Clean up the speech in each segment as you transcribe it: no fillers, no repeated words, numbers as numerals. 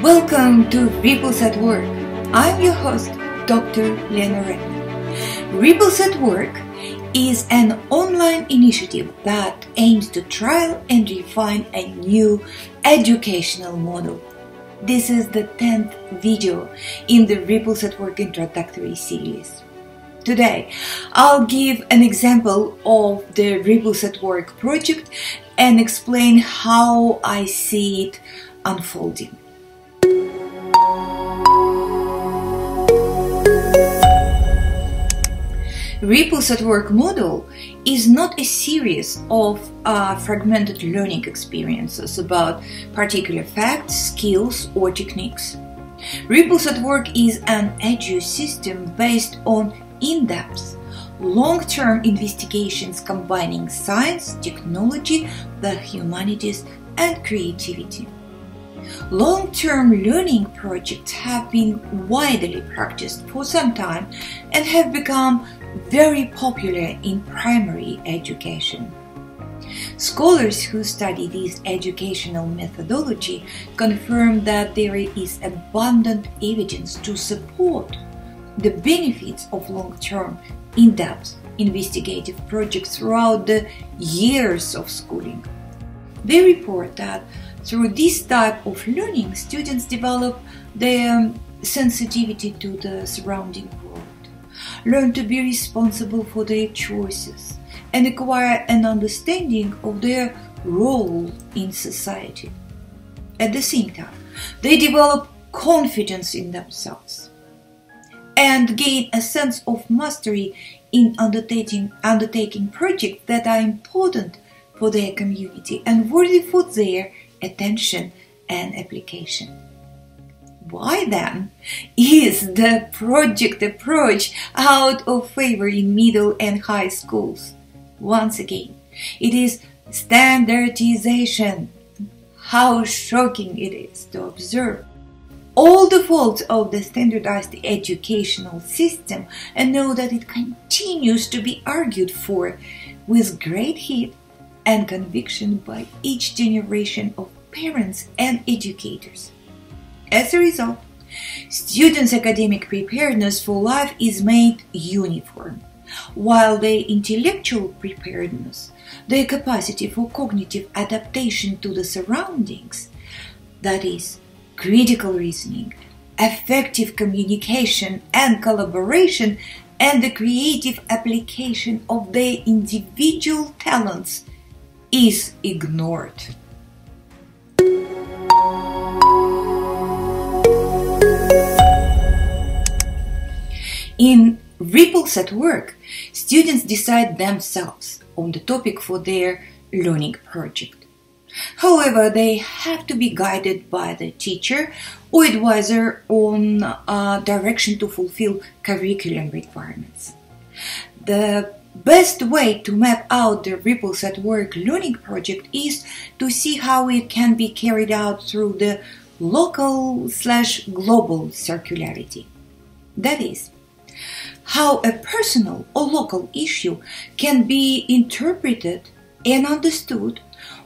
Welcome to Ripples at Work. I'm your host, Dr. Lena Redman. Ripples at Work is an online initiative that aims to trial and refine a new educational model. This is the 10th video in the Ripples at Work introductory series. Today, I'll give an example of the Ripples at Work project and explain how I see it unfolding. Ripples at Work model is not a series of fragmented learning experiences about particular facts, skills, or techniques. Ripples at Work is an edu system based on in-depth, long-term investigations combining science, technology, the humanities, and creativity. Long-term learning projects have been widely practiced for some time and have become very popular in primary education. Scholars who study this educational methodology confirm that there is abundant evidence to support the benefits of long-term, in-depth investigative projects throughout the years of schooling. They report that through this type of learning, students develop their sensitivity to the surrounding world, learn to be responsible for their choices, and acquire an understanding of their role in society. At the same time, they develop confidence in themselves and gain a sense of mastery in undertaking projects that are important for their community and worthy for their attention and application. Why then is the project approach out of favor in middle and high schools? Once again, it is standardization. How shocking it is to observe all the faults of the standardized educational system and know that it continues to be argued for with great heat and conviction by each generation of parents and educators. As a result, students' academic preparedness for life is made uniform, while their intellectual preparedness, their capacity for cognitive adaptation to the surroundings, that is, critical reasoning, effective communication and collaboration, and the creative application of their individual talents, is ignored. In Ripples at Work, students decide themselves on the topic for their learning project. However, they have to be guided by the teacher or advisor on direction to fulfill curriculum requirements. The best way to map out the Ripples at Work learning project is to see how it can be carried out through the local/global circularity. That is, how a personal or local issue can be interpreted and understood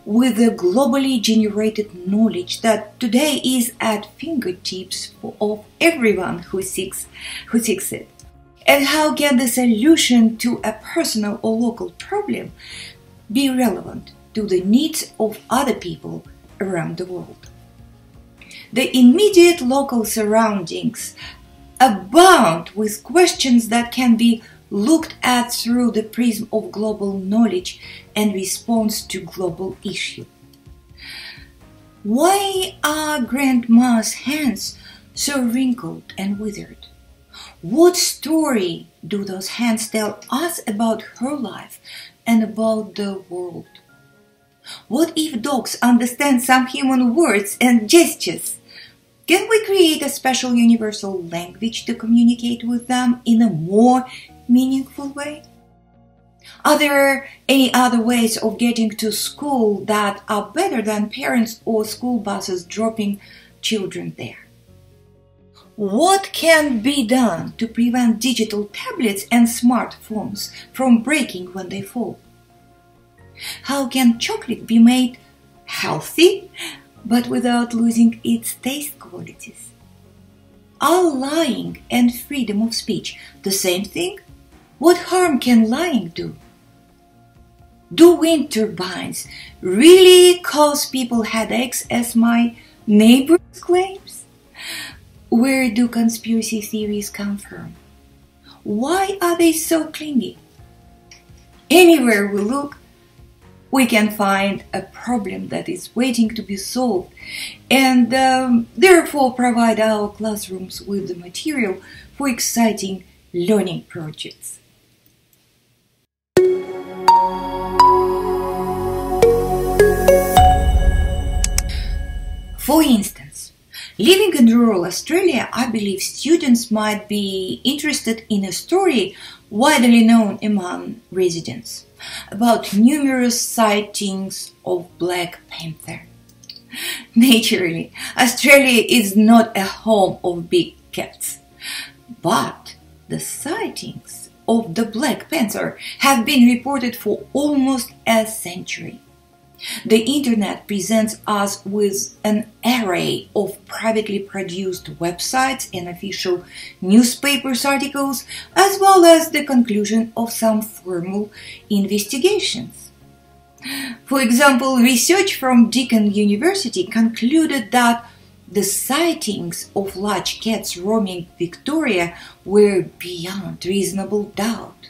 with the globally generated knowledge that today is at fingertips of everyone who seeks it. And how can the solution to a personal or local problem be relevant to the needs of other people around the world? The immediate local surroundings abound with questions that can be looked at through the prism of global knowledge and response to global issue. Why are Grandma's hands so wrinkled and withered? What story do those hands tell us about her life and about the world? What if dogs understand some human words and gestures? Can we create a special universal language to communicate with them in a more meaningful way? Are there any other ways of getting to school that are better than parents or school buses dropping children there? What can be done to prevent digital tablets and smartphones from breaking when they fall? How can chocolate be made healthy but without losing its taste qualities. Are lying and freedom of speech the same thing? What harm can lying do? Do wind turbines really cause people headaches, as my neighbor claims? Where do conspiracy theories come from? Why are they so clingy? Anywhere we look, we can find a problem that is waiting to be solved, and therefore provide our classrooms with the material for exciting learning projects. For instance, living in rural Australia, I believe students might be interested in a story widely known among residents about numerous sightings of Black Panther. Naturally, Australia is not a home of big cats, but the sightings of the Black Panther have been reported for almost a century. The internet presents us with an array of privately produced websites and official newspapers articles, as well as the conclusion of some formal investigations. For example, research from Deakin University concluded that the sightings of large cats roaming Victoria were beyond reasonable doubt.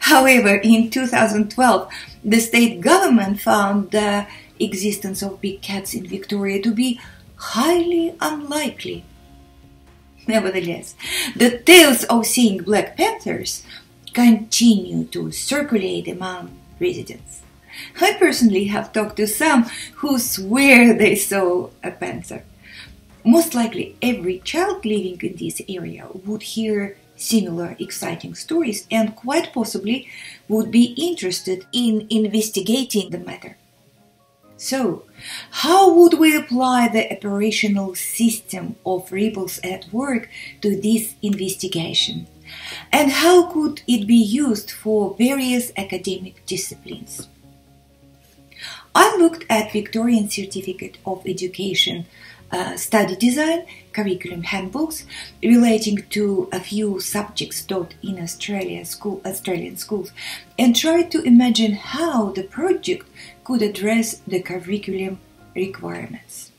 However, in 2012, the state government found the existence of big cats in Victoria to be highly unlikely. Nevertheless, the tales of seeing Black Panthers continue to circulate among residents. I personally have talked to some who swear they saw a panther. Most likely, every child living in this area would hear similar exciting stories and quite possibly would be interested in investigating the matter. So, how would we apply the operational system of Rebels at Work to this investigation? And how could it be used for various academic disciplines? I looked at Victorian Certificate of Education study design, curriculum handbooks relating to a few subjects taught in Australian schools, and tried to imagine how the project could address the curriculum requirements.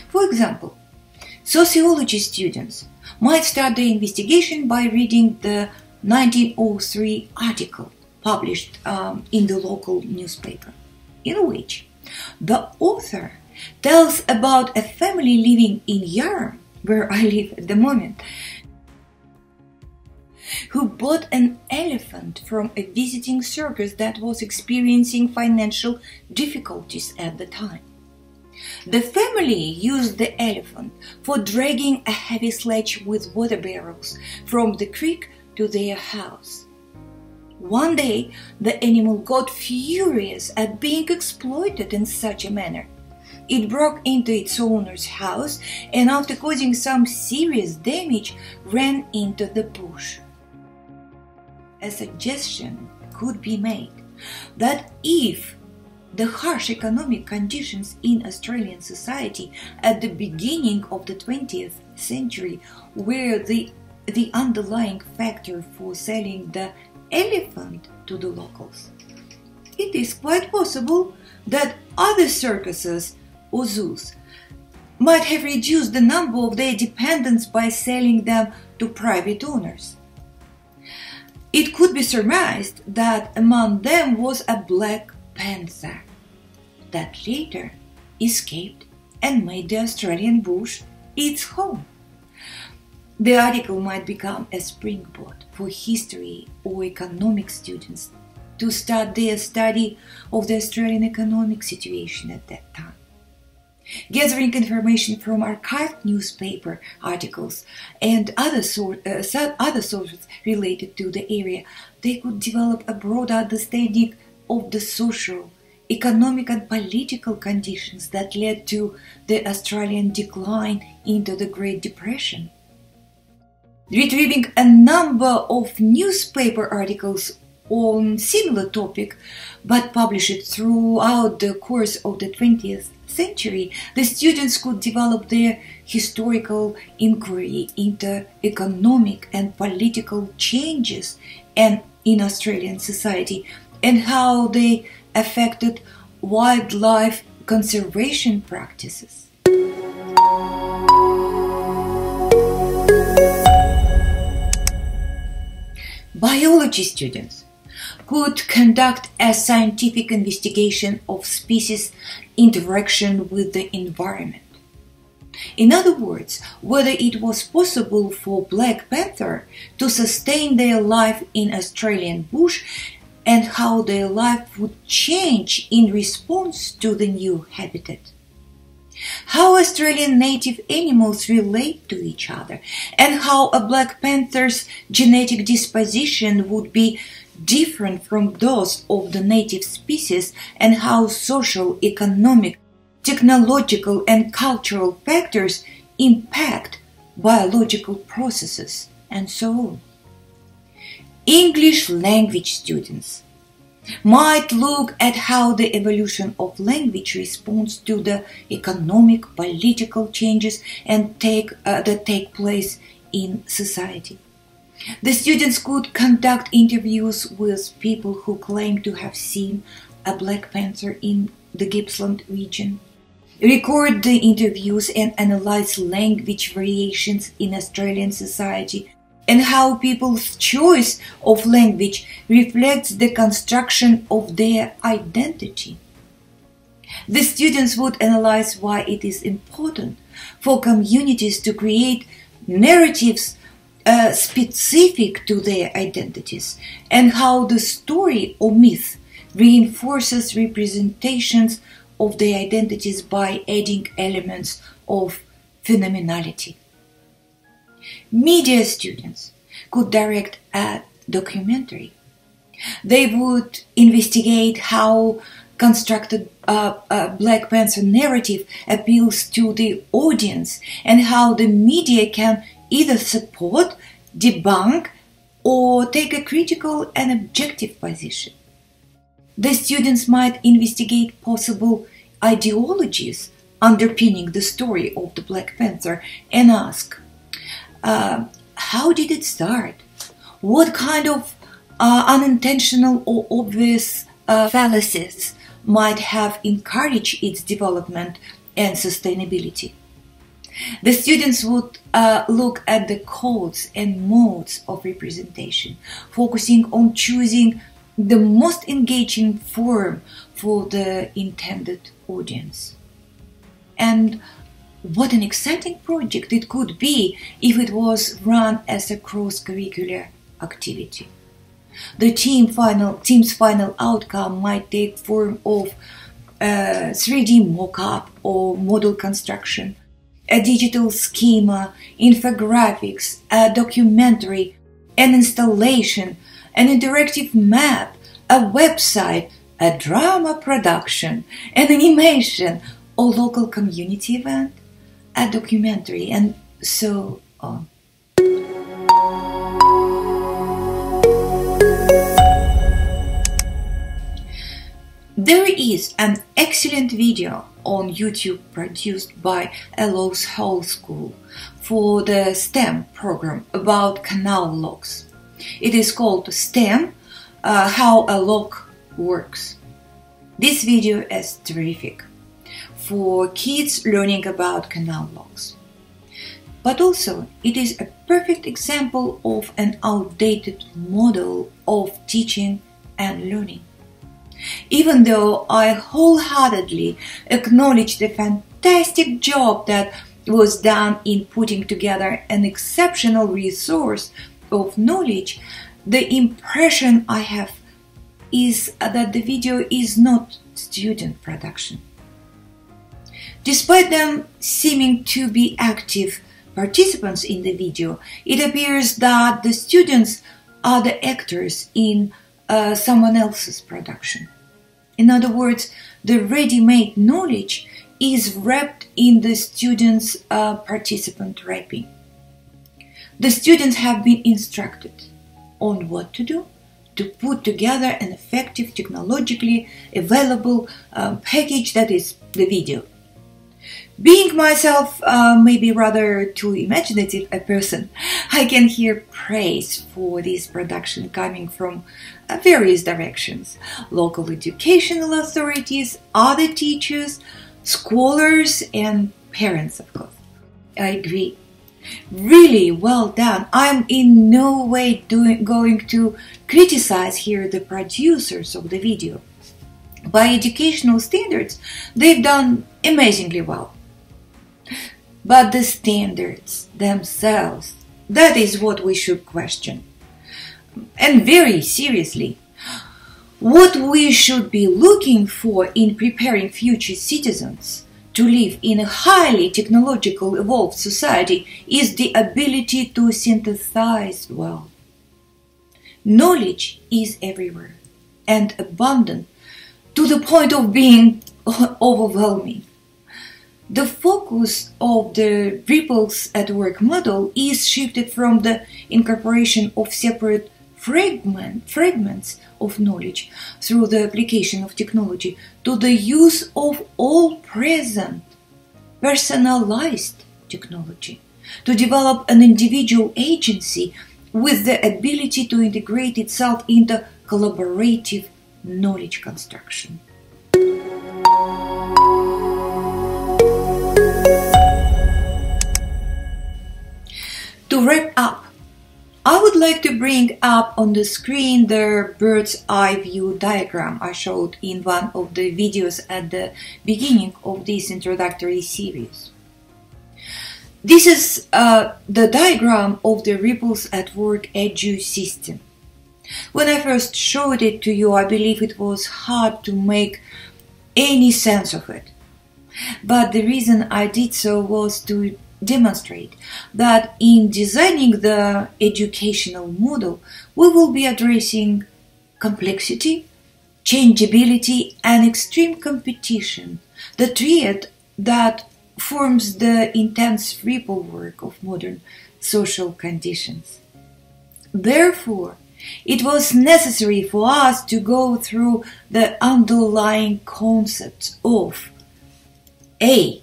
For example, sociology students might start the investigation by reading the 1903 article published in the local newspaper, in which the author tells about a family living in Yarra, where I live at the moment, who bought an elephant from a visiting circus that was experiencing financial difficulties at the time. The family used the elephant for dragging a heavy sledge with water barrels from the creek to their house. One day, the animal got furious at being exploited in such a manner. It broke into its owner's house and, after causing some serious damage, ran into the bush. A suggestion could be made that if the harsh economic conditions in Australian society at the beginning of the 20th century were the underlying factor for selling the elephant to the locals, it is quite possible that other circuses or zoos might have reduced the number of their dependents by selling them to private owners. It could be surmised that among them was a black panther that later escaped and made the Australian bush its home. The article might become a springboard for history or economic students to start their study of the Australian economic situation at that time. Gathering information from archived newspaper articles and other sources related to the area, they could develop a broad understanding of the social, economic and political conditions that led to the Australian decline into the Great Depression. retrieving a number of newspaper articles on similar topic, but published throughout the course of the 20th century, the students could develop their historical inquiry into economic and political changes in Australian society and how they affected wildlife conservation practices. Biology students could conduct a scientific investigation of species interaction with the environment. In other words, whether it was possible for black panther to sustain their life in Australian bush and how their life would change in response to the new habitat. How Australian native animals relate to each other, and how a black panther's genetic disposition would be different from those of the native species, and how social, economic, technological and cultural factors impact biological processes, and so on. English language students might look at how the evolution of language responds to the economic, political changes that take place in society. The students could conduct interviews with people who claim to have seen a black panther in the Gippsland region, record the interviews and analyze language variations in Australian society, and how people's choice of language reflects the construction of their identity. The students would analyze why it is important for communities to create narratives specific to their identities, and how the story or myth reinforces representations of their identities by adding elements of phenomenality. Media students could direct a documentary. They would investigate how constructed Black Panther narrative appeals to the audience and how the media can either support, debunk, or take a critical and objective position. The students might investigate possible ideologies underpinning the story of the Black Panther and ask, how did it start? What kind of unintentional or obvious fallacies might have encouraged its development and sustainability? The students would look at the codes and modes of representation, focusing on choosing the most engaging form for the intended audience. And what an exciting project it could be if it was run as a cross-curricular activity. The team's final outcome might take form of 3D mock-up or model construction, a digital schema, infographics, a documentary, an installation, an interactive map, a website, a drama production, an animation, or local community event, a documentary, and so on. There is an excellent video on YouTube produced by Elo's Hall School for the STEM program about canal locks. It is called STEM, How a Lock Works. This video is terrific for kids learning about canal locks. But also, it is a perfect example of an outdated model of teaching and learning. Even though I wholeheartedly acknowledge the fantastic job that was done in putting together an exceptional resource of knowledge, the impression I have is that the video is not student production. Despite them seeming to be active participants in the video, it appears that the students are the actors in someone else's production. In other words, the ready-made knowledge is wrapped in the students' participant wrapping. The students have been instructed on what to do to put together an effective, technologically available package that is the video. Being myself maybe rather too imaginative a person, I can hear praise for this production coming from various directions: local educational authorities, other teachers, scholars, and parents, of course. I agree. Really well done. I'm in no way going to criticize here the producers of the video. By educational standards, they've done amazingly well. But the standards themselves, that is what we should question. And very seriously, what we should be looking for in preparing future citizens to live in a highly technological evolved society is the ability to synthesize well. Knowledge is everywhere and abundant to the point of being overwhelming. The focus of the ripples at work model is shifted from the incorporation of separate fragments of knowledge through the application of technology to the use of all present personalized technology to develop an individual agency with the ability to integrate itself into collaborative knowledge construction. To wrap up, I would like to bring up on the screen the bird's eye view diagram I showed in one of the videos at the beginning of this introductory series. This is the diagram of the Ripples at Work edu system. When I first showed it to you, I believe it was hard to make any sense of it. But the reason I did so was to demonstrate that in designing the educational model, we will be addressing complexity, changeability, and extreme competition, the triad that forms the intense ripple work of modern social conditions. Therefore, it was necessary for us to go through the underlying concepts of A.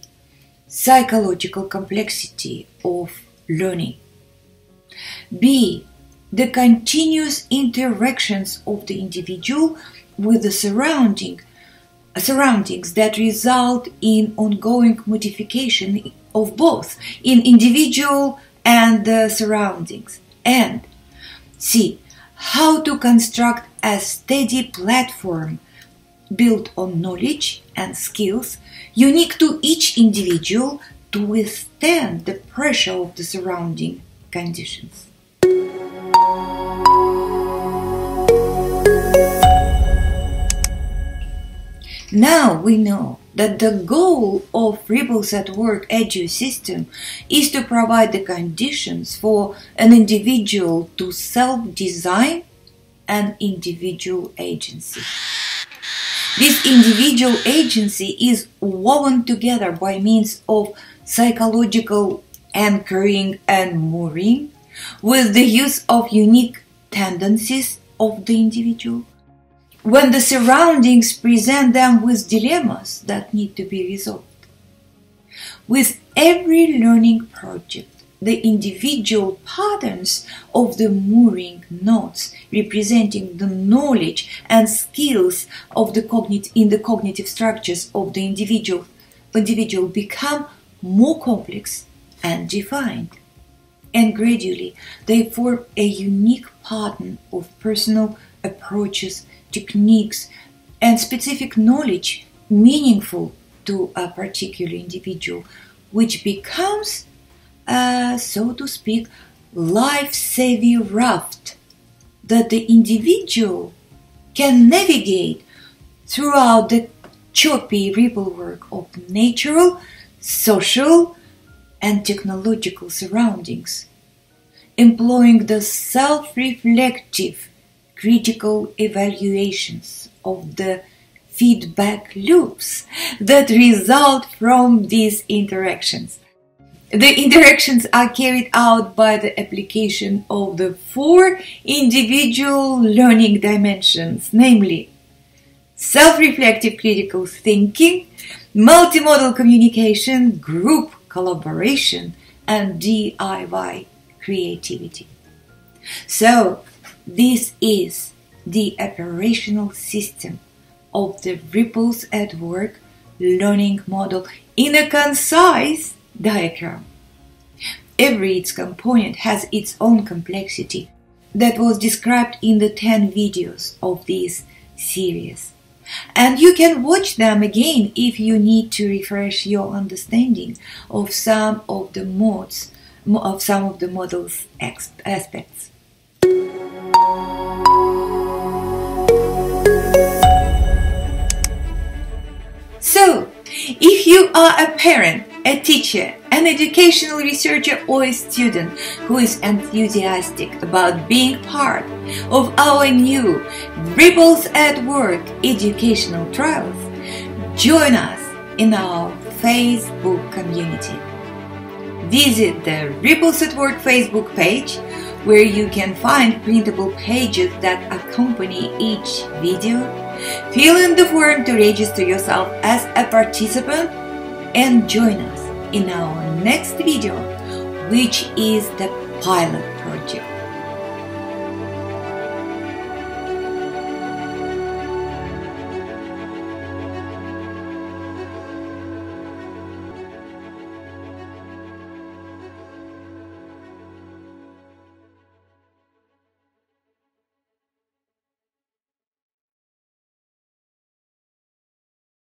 Psychological complexity of learning. B. The continuous interactions of the individual with the surroundings that result in ongoing modification of both in individual and the surroundings. And C. How to construct a steady platform built on knowledge and skills unique to each individual to withstand the pressure of the surrounding conditions. Now we know that the goal of Ripples at Work edu system is to provide the conditions for an individual to self-design an individual agency. This individual agency is woven together by means of psychological anchoring and mooring, with the use of unique tendencies of the individual. When the surroundings present them with dilemmas that need to be resolved. With every learning project, the individual patterns of the mooring knots representing the knowledge and skills of the cognitive structures of the individual become more complex and defined. And gradually, they form a unique pattern of personal approaches, techniques, and specific knowledge meaningful to a particular individual, which becomes, so to speak, life-savvy raft that the individual can navigate throughout the choppy ripple work of natural, social, and technological surroundings, employing the self-reflective critical evaluations of the feedback loops that result from these interactions. The interactions are carried out by the application of the 4 individual learning dimensions, namely self-reflective critical thinking, multimodal communication, group collaboration, and DIY creativity. So, this is the operational system of the Ripples at Work learning model in a concise diagram. Every its component has its own complexity that was described in the 10 videos of this series. And you can watch them again if you need to refresh your understanding of some of the model's aspects. So, if you are a parent, a teacher, an educational researcher, or a student who is enthusiastic about being part of our new Ripples at Work educational trials, join us in our Facebook community. Visit the Ripples at Work Facebook page, where you can find printable pages that accompany each video. Fill in the form to register yourself as a participant and join us in our next video, which is the pilot